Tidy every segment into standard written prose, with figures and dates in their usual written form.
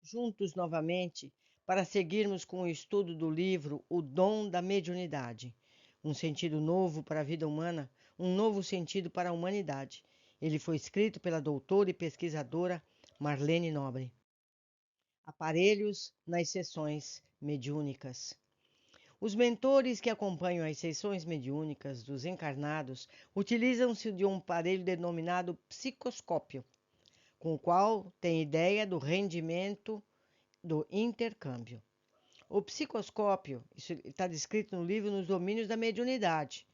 juntos novamente para seguirmos com o estudo do livro O Dom da Mediunidade. Um sentido novo para a vida humana, um novo sentido para a humanidade. Ele foi escrito pela doutora e pesquisadora Marlene Nobre. Aparelhos nas sessões mediúnicas. Os mentores que acompanham as sessões mediúnicas dos encarnados utilizam-se de um aparelho denominado psicoscópio, com o qual tem ideia do rendimento do intercâmbio. O psicoscópio, isso está descrito no livro Nos Domínios da Mediunidade,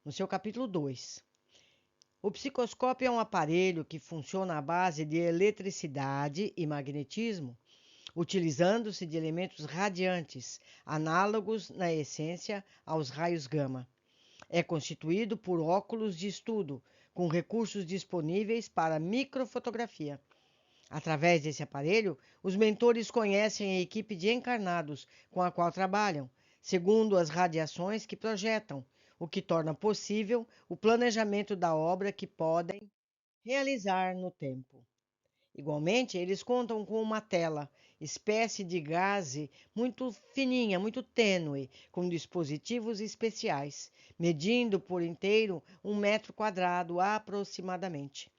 no seu capítulo 2. O psicoscópio é um aparelho que funciona à base de eletricidade e magnetismo, utilizando-se de elementos radiantes, análogos na essência aos raios gama. É constituído por óculos de estudo, com recursos disponíveis para microfotografia. Através desse aparelho, os mentores conhecem a equipe de encarnados com a qual trabalham, segundo as radiações que projetam, o que torna possível o planejamento da obra que podem realizar no tempo. Igualmente, eles contam com uma tela, espécie de gaze muito fininha, muito tênue, com dispositivos especiais, medindo por inteiro 1 metro quadrado aproximadamente.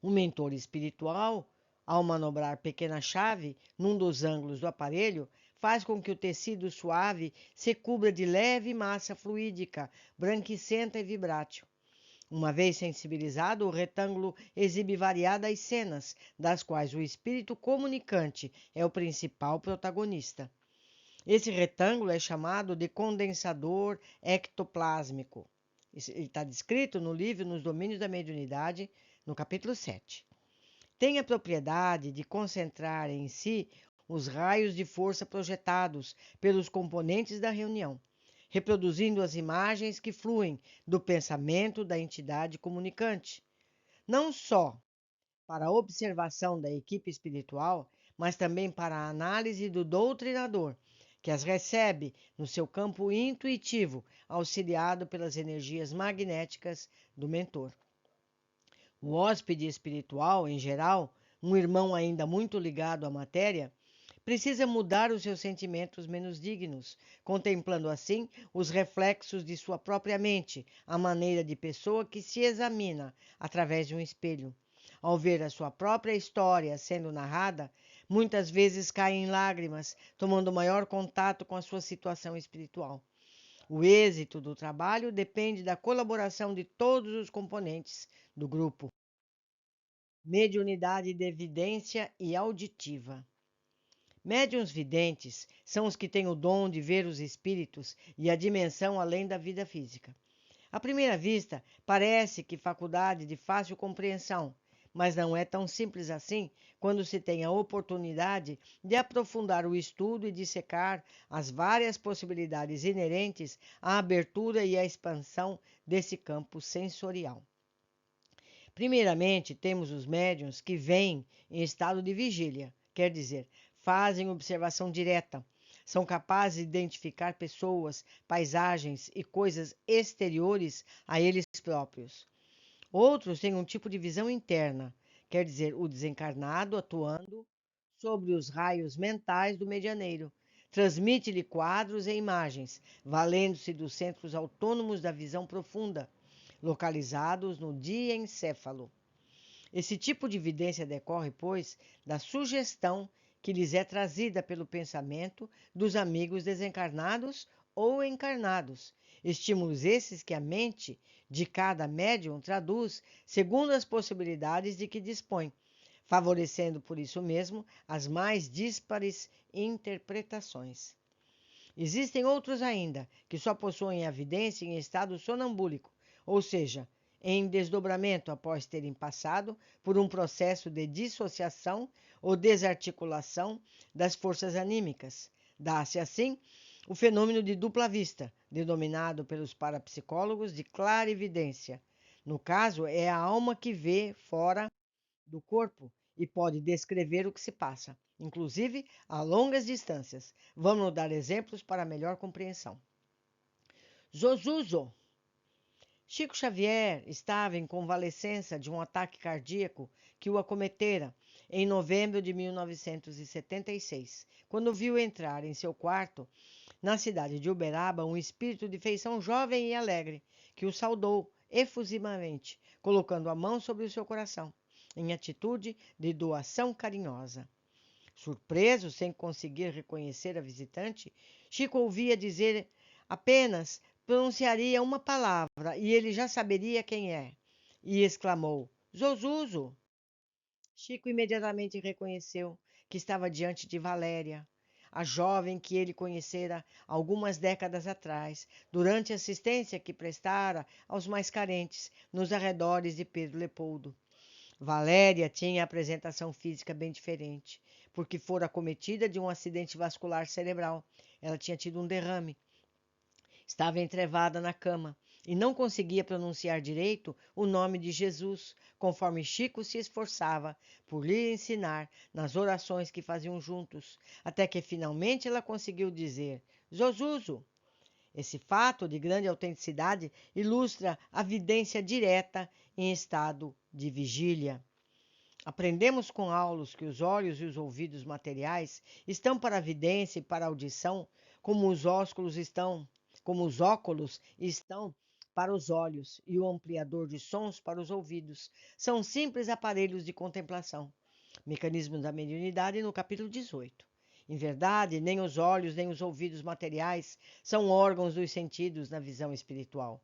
O mentor espiritual, ao manobrar pequena chave num dos ângulos do aparelho, faz com que o tecido suave se cubra de leve massa fluídica, branquicenta e vibrátil. Uma vez sensibilizado, o retângulo exibe variadas cenas, das quais o espírito comunicante é o principal protagonista. Esse retângulo é chamado de condensador ectoplásmico. Ele está descrito no livro Nos Domínios da Mediunidade, no capítulo 7. Tem a propriedade de concentrar em si os raios de força projetados pelos componentes da reunião, reproduzindo as imagens que fluem do pensamento da entidade comunicante, não só para a observação da equipe espiritual, mas também para a análise do doutrinador, que as recebe no seu campo intuitivo, auxiliado pelas energias magnéticas do mentor. O hóspede espiritual, em geral, um irmão ainda muito ligado à matéria, precisa mudar os seus sentimentos menos dignos, contemplando assim os reflexos de sua própria mente, à maneira de pessoa que se examina através de um espelho. Ao ver a sua própria história sendo narrada, muitas vezes cai em lágrimas, tomando maior contato com a sua situação espiritual. O êxito do trabalho depende da colaboração de todos os componentes do grupo. Mediunidade de evidência e auditiva. Médiuns videntes são os que têm o dom de ver os espíritos e a dimensão além da vida física. À primeira vista, parece que faculdade de fácil compreensão, mas não é tão simples assim quando se tem a oportunidade de aprofundar o estudo e dissecar as várias possibilidades inerentes à abertura e à expansão desse campo sensorial. Primeiramente, temos os médiuns que vêm em estado de vigília, quer dizer, fazem observação direta. São capazes de identificar pessoas, paisagens e coisas exteriores a eles próprios. Outros têm um tipo de visão interna, quer dizer, o desencarnado atuando sobre os raios mentais do medianeiro. Transmite-lhe quadros e imagens, valendo-se dos centros autônomos da visão profunda, localizados no diencéfalo. Esse tipo de evidência decorre, pois, da sugestão que lhes é trazida pelo pensamento dos amigos desencarnados ou encarnados. Estímulos esses que a mente de cada médium traduz segundo as possibilidades de que dispõe, favorecendo por isso mesmo as mais díspares interpretações. Existem outros ainda que só possuem a evidência em estado sonambúlico, ou seja, em desdobramento após terem passado por um processo de dissociação ou desarticulação das forças anímicas. Dá-se, assim, o fenômeno de dupla vista, denominado pelos parapsicólogos de clarividência. No caso, é a alma que vê fora do corpo e pode descrever o que se passa, inclusive a longas distâncias. Vamos dar exemplos para melhor compreensão. Zozuzo. Chico Xavier estava em convalescença de um ataque cardíaco que o acometera. em novembro de 1976, quando viu entrar em seu quarto, na cidade de Uberaba, um espírito de feição jovem e alegre, que o saudou efusivamente, colocando a mão sobre o seu coração, em atitude de doação carinhosa. Surpreso, sem conseguir reconhecer a visitante, Chico ouvia dizer apenas pronunciaria uma palavra e ele já saberia quem é. E exclamou: Zozuzo! Chico imediatamente reconheceu que estava diante de Valéria, a jovem que ele conhecera algumas décadas atrás, durante a assistência que prestara aos mais carentes nos arredores de Pedro Leopoldo. Valéria tinha apresentação física bem diferente, porque fora acometida de um acidente vascular cerebral. Ela tinha tido um derrame. Estava entrevada na cama e não conseguia pronunciar direito o nome de Jesus, conforme Chico se esforçava por lhe ensinar nas orações que faziam juntos, até que finalmente ela conseguiu dizer Zozuzo. Esse fato de grande autenticidade ilustra a vidência direta em estado de vigília. Aprendemos com Aulus que os olhos e os ouvidos materiais estão para a vidência e para a audição, como os óculos estão para os olhos e o ampliador de sons para os ouvidos. São simples aparelhos de contemplação. Mecanismos da mediunidade no capítulo 18. Em verdade, nem os olhos nem os ouvidos materiais são órgãos dos sentidos na visão espiritual.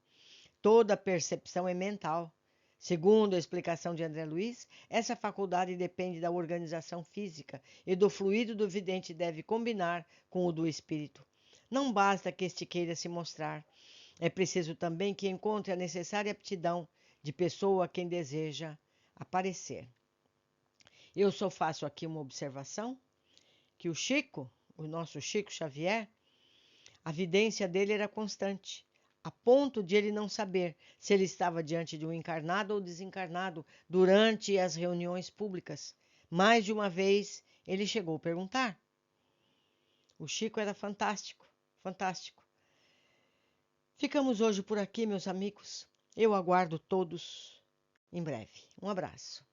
Toda percepção é mental. Segundo a explicação de André Luiz, essa faculdade depende da organização física e do fluido do vidente deve combinar com o do espírito. Não basta que este queira se mostrar. É preciso também que encontre a necessária aptidão de pessoa a quem deseja aparecer. Eu só faço aqui uma observação, que o nosso Chico Xavier, a vidência dele era constante, a ponto de ele não saber se ele estava diante de um encarnado ou desencarnado durante as reuniões públicas. Mais de uma vez ele chegou a perguntar. O Chico era fantástico, fantástico. Ficamos hoje por aqui, meus amigos. Eu aguardo todos em breve. Um abraço.